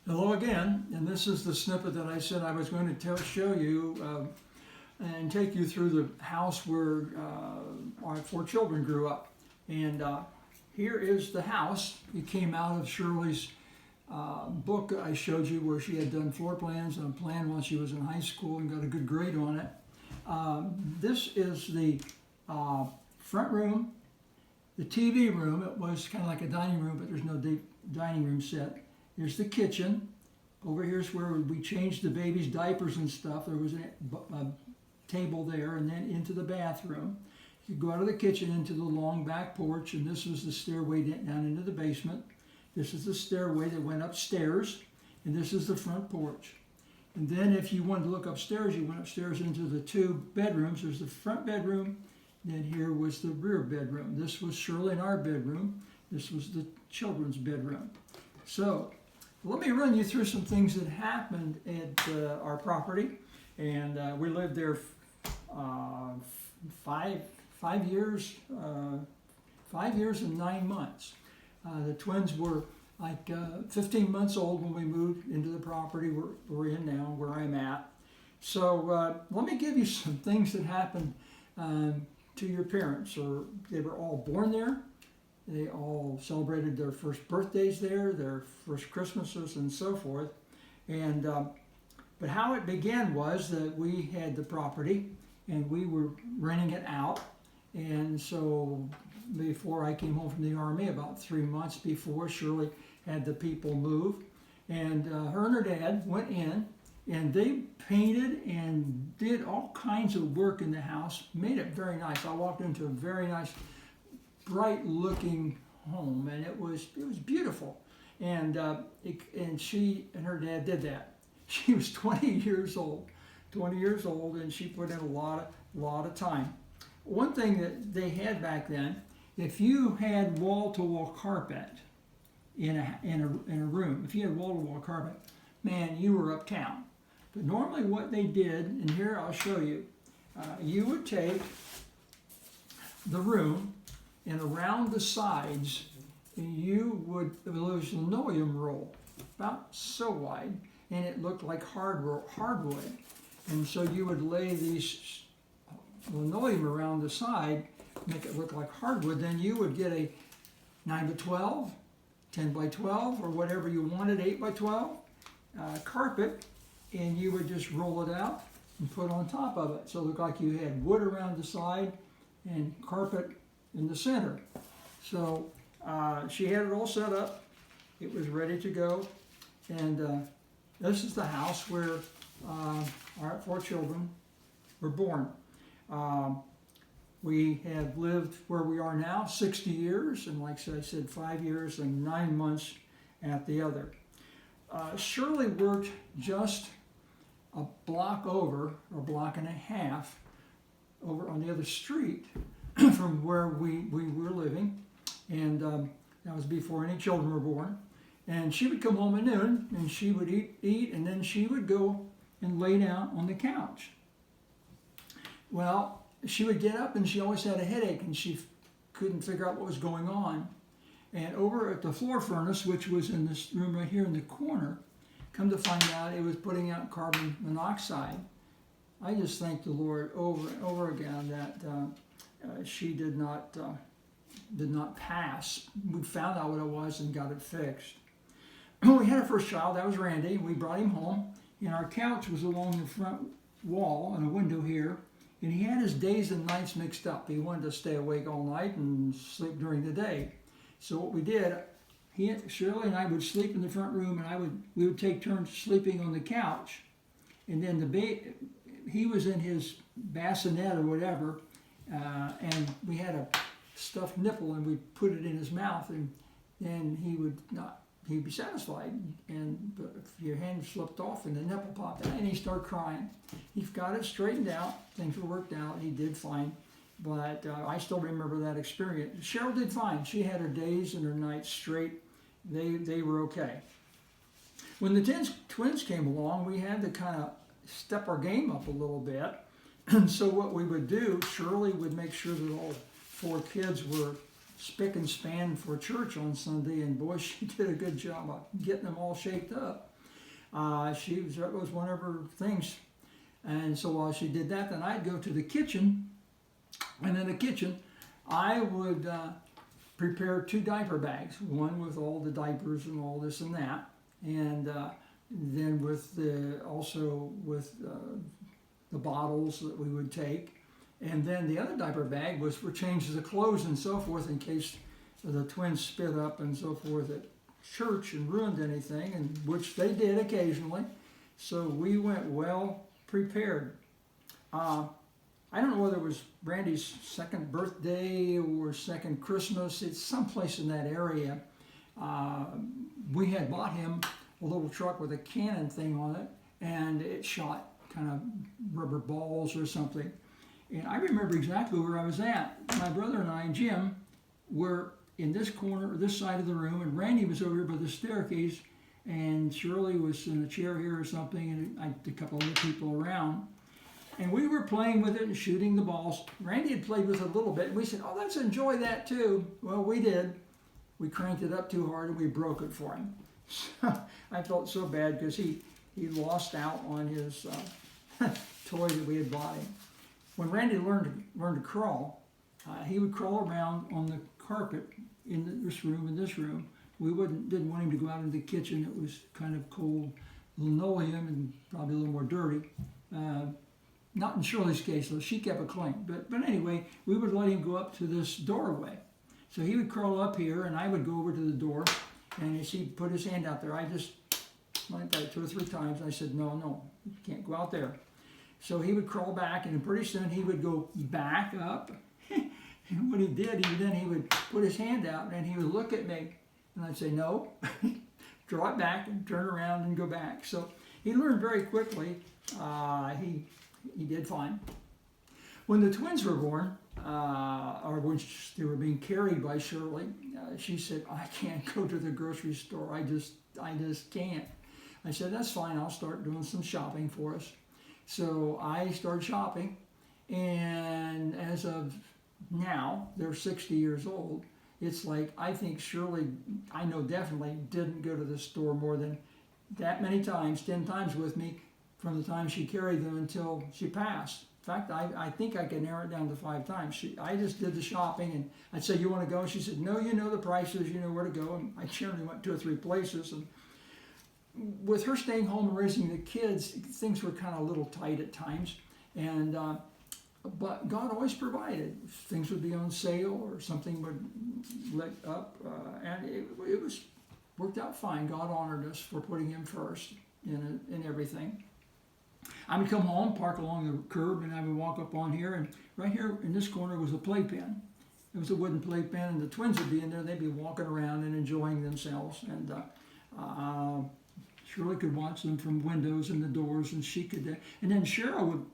Hello again, and this is the snippet that I said I was going to show you and take you through the house where our 4 children grew up. And here is the house. It came out of Shirley's book I showed you, where she had done floor plans and a plan while she was in high school and got a good grade on it. This is the front room, the TV room. It was kind of like a dining room, but there's no deep dining room set. Here's the kitchen. Over here's where we changed the baby's diapers and stuff. There was a table there, and then into the bathroom. You go out of the kitchen into the long back porch, and this was the stairway down into the basement. This is the stairway that went upstairs, and this is the front porch. And then if you wanted to look upstairs, you went upstairs into the 2 bedrooms. There's the front bedroom, then here was the rear bedroom. This was Shirley and our bedroom. This was the children's bedroom. So let me run you through some things that happened at our property. And we lived there 5 years, 5 years and 9 months. The twins were like 15 months old when we moved into the property we're in now, where I'm at. So let me give you some things that happened to your parents. Or they were all born there. They all celebrated their first birthdays there, their first Christmases, and so forth. And but how it began was that we had the property, and we were renting it out. And so before I came home from the Army, about 3 months before, Shirley had the people move. And her and her dad went in, and they painted and did all kinds of work in the house, made it very nice. I walked into a very nice, bright-looking home, and it was beautiful. And and she and her dad did that. She was 20 years old, and she put in a lot of time. One thing that they had back then, if you had wall-to-wall carpet in a room, if you had wall-to-wall carpet, man, you were uptown. But normally what they did, and here I'll show you, you would take the room, and around the sides, there was a linoleum roll, about so wide, and it looked like hardwood. And so you would lay these linoleum around the side, make it look like hardwood. Then you would get a 9 by 12, 10 by 12, or whatever you wanted, 8 by 12 carpet, and you would just roll it out and put on top of it. So it looked like you had wood around the side and carpet in the center. So she had it all set up. It was ready to go. And this is the house where our 4 children were born. We have lived where we are now 60 years, and like I said, 5 years and 9 months at the other. Shirley worked just a block over, or a block and a half, over on the other street from where we were living, and that was before any children were born. And she would come home at noon, and she would eat, and then she would go and lay down on the couch. Well, she would get up, and she always had a headache, and she couldn't figure out what was going on. And over at the floor furnace, which was in this room right here in the corner, come to find out it was putting out carbon monoxide. I just thank the Lord over and over again that she did not pass. We found out what it was and got it fixed. We had our first child. That was Randy. We brought him home, and our couch was along the front wall and a window here. And he had his days and nights mixed up. He wanted to stay awake all night and sleep during the day. So what we did, Shirley and I would sleep in the front room, and we would take turns sleeping on the couch. And then he was in his bassinet or whatever, and we had a stuffed nipple, and we put it in his mouth, and then he'd be satisfied. But if your hand slipped off and the nipple popped out, and he'd start crying. He got it straightened out. Things were worked out. He did fine. But I still remember that experience. Cheryl did fine. She had her days and her nights straight. They were okay. When the twins came along, we had to kind of step our game up a little bit. And so what we would do, Shirley would make sure that all 4 kids were spick and span for church on Sunday, and boy, she did a good job of getting them all shaped up. That was one of her things. And so while she did that, then I'd go to the kitchen, and in the kitchen, I would prepare 2 diaper bags, one with all the diapers and all this and that, and then also with the bottles that we would take. And then the other diaper bag was for changes of clothes and so forth, in case the twins spit up and so forth at church and ruined anything, and which they did occasionally. So we went well prepared. I don't know whether it was Randy's 2nd birthday or 2nd Christmas. It's someplace in that area. We had bought him a little truck with a cannon thing on it, and it shot kind of rubber balls or something. And I remember exactly where I was at. My brother and I, Jim, were in this corner, or this side of the room, and Randy was over here by the staircase, and Shirley was in a chair here or something, and a couple other people around. And we were playing with it and shooting the balls. Randy had played with it a little bit, and we said, oh, let's enjoy that too. Well, we did. We cranked it up too hard, and we broke it for him. So I felt so bad because he lost out on his toy that we had bought him. When Randy learned to crawl, he would crawl around on the carpet in this room and this room. We didn't want him to go out into the kitchen. It was kind of cold linoleum and probably a little more dirty. Not in Shirley's case, though. She kept it clean. But anyway, we would let him go up to this doorway. So he would crawl up here, and I would go over to the door, and as he put his hand out there, I just went by 2 or 3 times. I said, no, you can't go out there. So he would crawl back, and pretty soon he would go back up. And what he did, he would put his hand out, and he would look at me, and I'd say, no, draw it back, and turn around and go back. So he learned very quickly. He did fine. When the twins were born, or when they were being carried by Shirley, she said, I can't go to the grocery store. I just can't. I said, that's fine. I'll start doing some shopping for us. So I started shopping, and as of now, they're 60 years old. It's like, I think Shirley, I know definitely, didn't go to the store more than that many times, 10 times with me, from the time she carried them until she passed. In fact, I think I can narrow it down to 5 times. I just did the shopping, and I'd say, you want to go? And she said, no, you know the prices, you know where to go. And I generally went 2 or 3 places. And with her staying home and raising the kids, things were kind of a little tight at times. And but God always provided. Things would be on sale or something would let up, and it was worked out fine. God honored us for putting Him first in everything. I would come home, park along the curb, and I would walk up on here, and right here in this corner was a playpen. It was a wooden playpen, and the twins would be in there. They'd be walking around and enjoying themselves, and Shirley could watch them from windows and the doors, and she could. And then Cheryl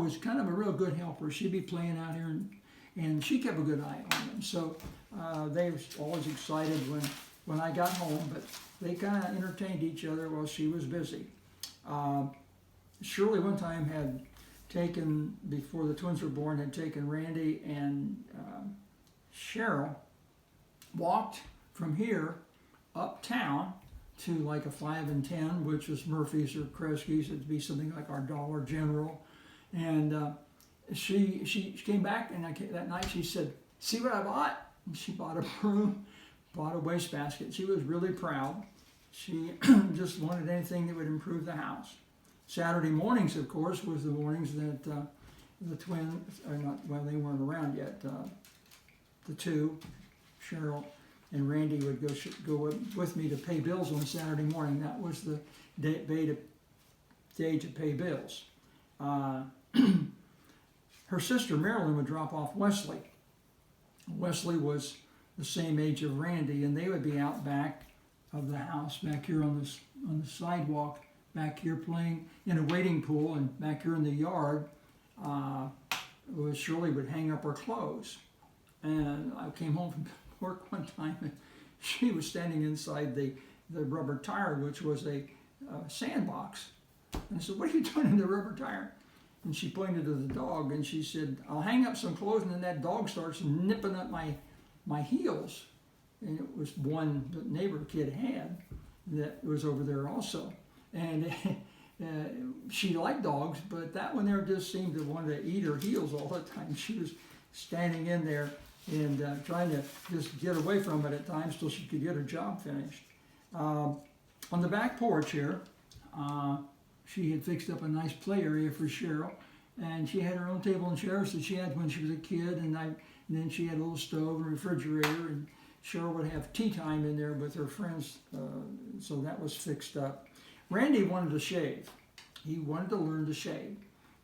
was kind of a real good helper. She'd be playing out here, and she kept a good eye on them. So they were always excited when I got home, but they kind of entertained each other while she was busy. Shirley one time had taken, before the twins were born, had taken Randy and Cheryl, walked from here uptown to like a 5 and 10, which was Murphy's or Kresge's. It'd be something like our Dollar General. And she came back, and that night she said, see what I bought? And she bought a broom, bought a wastebasket. She was really proud. She just wanted anything that would improve the house. Saturday mornings, of course, was the mornings that the twins, or not, well, they weren't around yet. The 2, Cheryl and Randy, would go with me to pay bills on Saturday morning. That was the day to pay bills. Her sister Marilyn would drop off Wesley. Wesley was the same age of Randy, and they would be out back of the house, back here on the sidewalk, back here playing in a wading pool, and back here in the yard, Shirley would hang up her clothes. And I came home from work one time, and she was standing inside the rubber tire, which was a sandbox. And I said, what are you doing in the rubber tire? And she pointed to the dog, and she said, I'll hang up some clothes, and then that dog starts nipping at my heels. And it was one the neighbor kid had that was over there also. And she liked dogs, but that one there just seemed to want to eat her heels all the time. She was standing in there and trying to just get away from it at times till she could get her job finished. On the back porch here, she had fixed up a nice play area for Cheryl, and she had her own table and chairs that she had when she was a kid, and then she had a little stove and refrigerator, and Cheryl would have tea time in there with her friends, so that was fixed up. Randy wanted to shave. He wanted to learn to shave.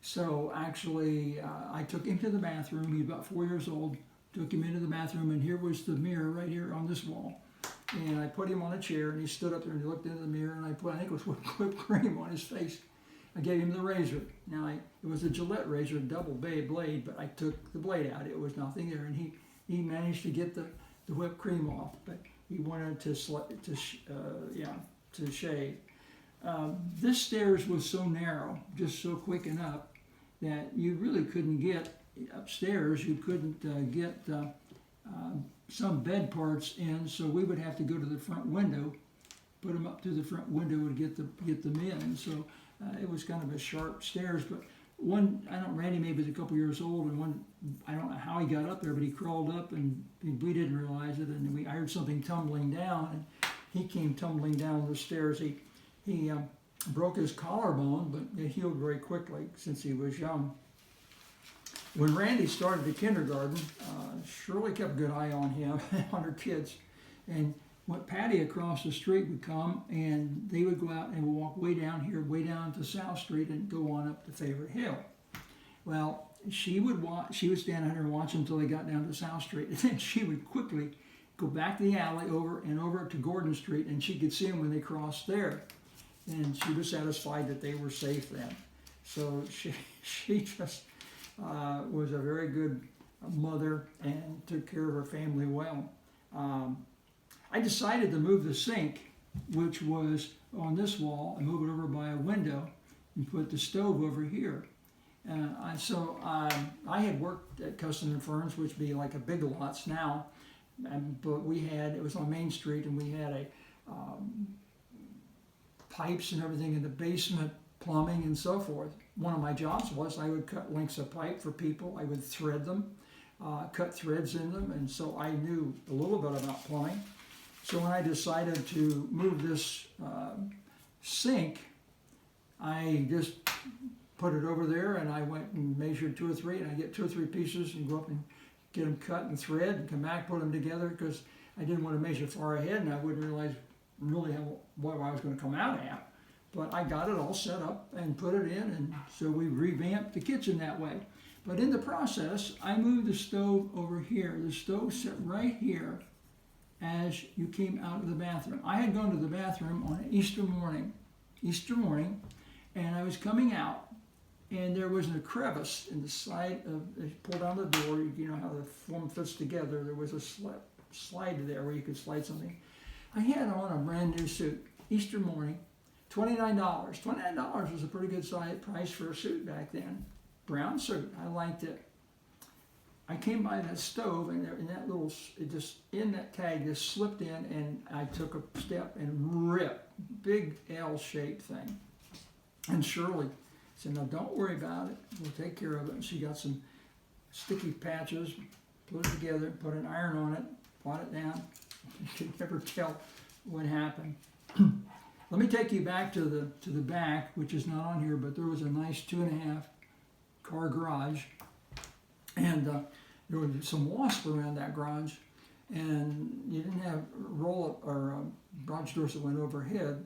So actually, I took him to the bathroom. He was about 4 years old. Took him into the bathroom, and here was the mirror right here on this wall. And I put him on a chair, and he stood up there and he looked into the mirror, and I think it was whipped cream on his face. I gave him the razor. Now, it was a Gillette razor, double blade, but I took the blade out. It was nothing there, and he managed to get the whipped cream off, but he wanted to shave. This stairs was so narrow, just so quick and up, that you really couldn't get upstairs. You couldn't get some bed parts in, so we would have to go to the front window, put them up to the front window and get them in. So it was kind of a sharp stairs. But Randy maybe was a couple years old, and I don't know how he got up there, but he crawled up and we didn't realize it, and I heard something tumbling down, and he came tumbling down the stairs. He broke his collarbone, but it healed very quickly since he was young. When Randy started the kindergarten, Shirley kept a good eye on him, on her kids. And Patty across the street would come, and they would go out and walk way down here, way down to South Street, and go on up to Favorite Hill. Well, she would stand out here and watch them until they got down to South Street, and then she would quickly go back to the alley over to Gordon Street, and she could see them when they crossed there. And she was satisfied that they were safe then. So she just was a very good mother and took care of her family well. I decided to move the sink, which was on this wall, and move it over by a window and put the stove over here. I had worked at Custom and Ferns, which would be like a Big Lots now, but it was on Main Street, and we had pipes and everything in the basement, plumbing and so forth. One of my jobs was I would cut lengths of pipe for people. I would thread them, cut threads in them, and so I knew a little bit about plumbing. So when I decided to move this sink, I just put it over there, and I went and measured 2 or 3, and I get 2 or 3 pieces and go up and get them cut and thread and come back, put them together, because I didn't want to measure far ahead, and I wouldn't realize really what I was going to come out at. But I got it all set up and put it in, and so we revamped the kitchen that way. But in the process, I moved the stove over here. The stove sat right here as you came out of the bathroom. I had gone to the bathroom on Easter morning, and I was coming out, and there was a crevice in the side of, as you pull down the door, you know how the form fits together, there was a slide there where you could slide something. I had on a brand new suit, Easter morning, $29. $29 was a pretty good price for a suit back then. Brown suit, I liked it. I came by that stove, and that tag just slipped in, and I took a step and ripped, big L-shaped thing. And Shirley said, "No, don't worry about it. We'll take care of it." And she got some sticky patches, put it together, put an iron on it, brought it down. You could never tell what happened. Let me take you back to the back, which is not on here, but there was a nice 2.5 car garage, and there was some wasp around that garage, and you didn't have roll-up or garage doors that went overhead.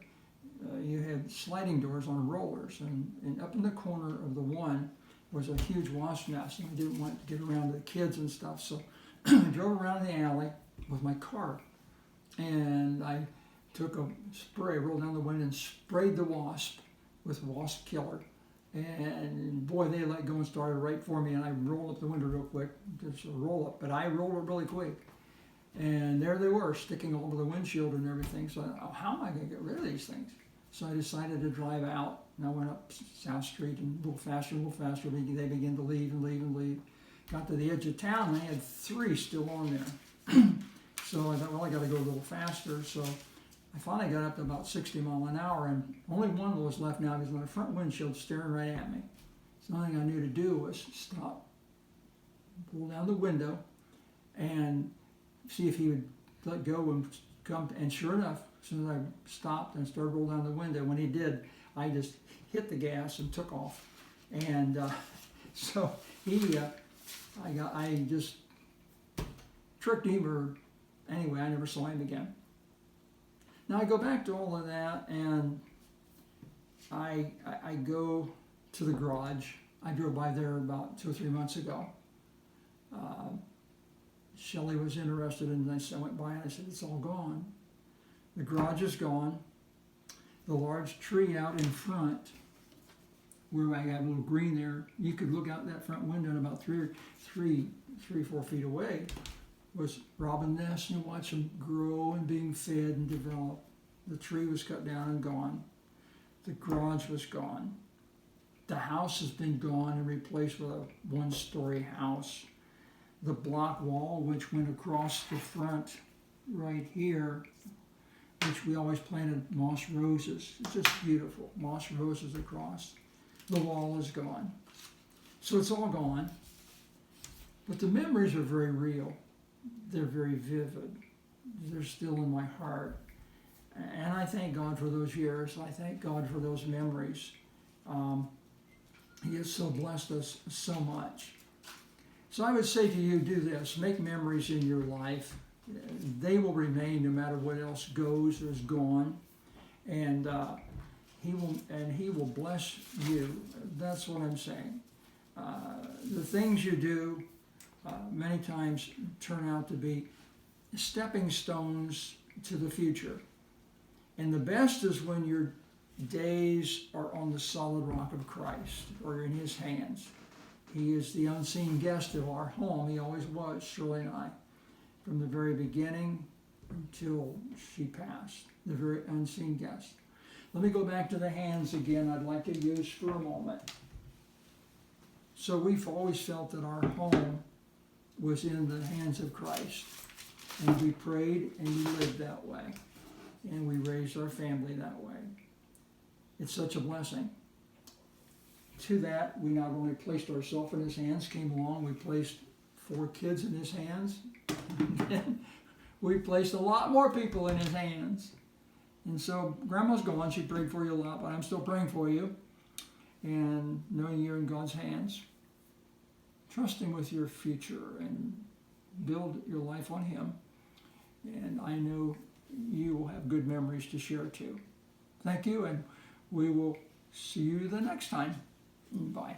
You had sliding doors on rollers, and up in the corner of the one was a huge wasp nest, and I didn't want to get around to the kids and stuff, so I drove around the alley with my car, and I took a spray, rolled down the window, and sprayed the wasp with wasp killer. And boy, they let go and started right for me, and I rolled up the window real quick, just a roll up, but I rolled it really quick. And there they were, sticking all over the windshield and everything. So I thought, how am I going to get rid of these things? So I decided to drive out, and I went up South Street, and a little faster. They began to leave and leave and leave. Got to the edge of town, and I had 3 still on there. So I thought, well, I got to go a little faster. So I finally got up to about 60 mile an hour, and only one of those left now because my front windshield staring right at me. So the only thing I knew to do was stop, pull down the window, and see if he would let go and come. And sure enough, as soon as I stopped and started rolling down the window, when he did, I just hit the gas and took off. And so I just tricked him, or anyway, I never saw him again. Now I go back to all of that, and I go to the garage. I drove by there about 2 or 3 months ago. Shelley was interested, and I went by and I said, it's all gone. The garage is gone. The large tree out in front, where I got a little green there, you could look out that front window, and about 4 feet away was robin nests, and you watch them grow and being fed and develop. The tree was cut down and gone. The garage was gone. The house has been gone and replaced with a one-story house. The block wall, which went across the front right here, which we always planted moss roses. It's just beautiful, moss roses across. The wall is gone. So it's all gone. But the memories are very real. They're very vivid. They're still in my heart. And I thank God for those years. I thank God for those memories. He has so blessed us so much. So I would say to you, do this. Make memories in your life. They will remain no matter what else goes or is gone. And he will bless you. That's what I'm saying. The things you do many times turn out to be stepping stones to the future. And the best is when your days are on the solid rock of Christ, or in his hands. He is the unseen guest of our home. He always was, Shirley and I, from the very beginning until she passed, the very unseen guest. Let me go back to the hands again. I'd like to use for a moment. So we've always felt that our home was in the hands of Christ. And we prayed and we lived that way. And we raised our family that way. It's such a blessing. To that, we not only placed ourselves in his hands, came along, we placed 4 kids in his hands. And we placed a lot more people in his hands. And so Grandma's gone. She prayed for you a lot, but I'm still praying for you. And knowing you're in God's hands, trust him with your future and build your life on him. And I know you will have good memories to share too. Thank you, and we will see you the next time. Bye.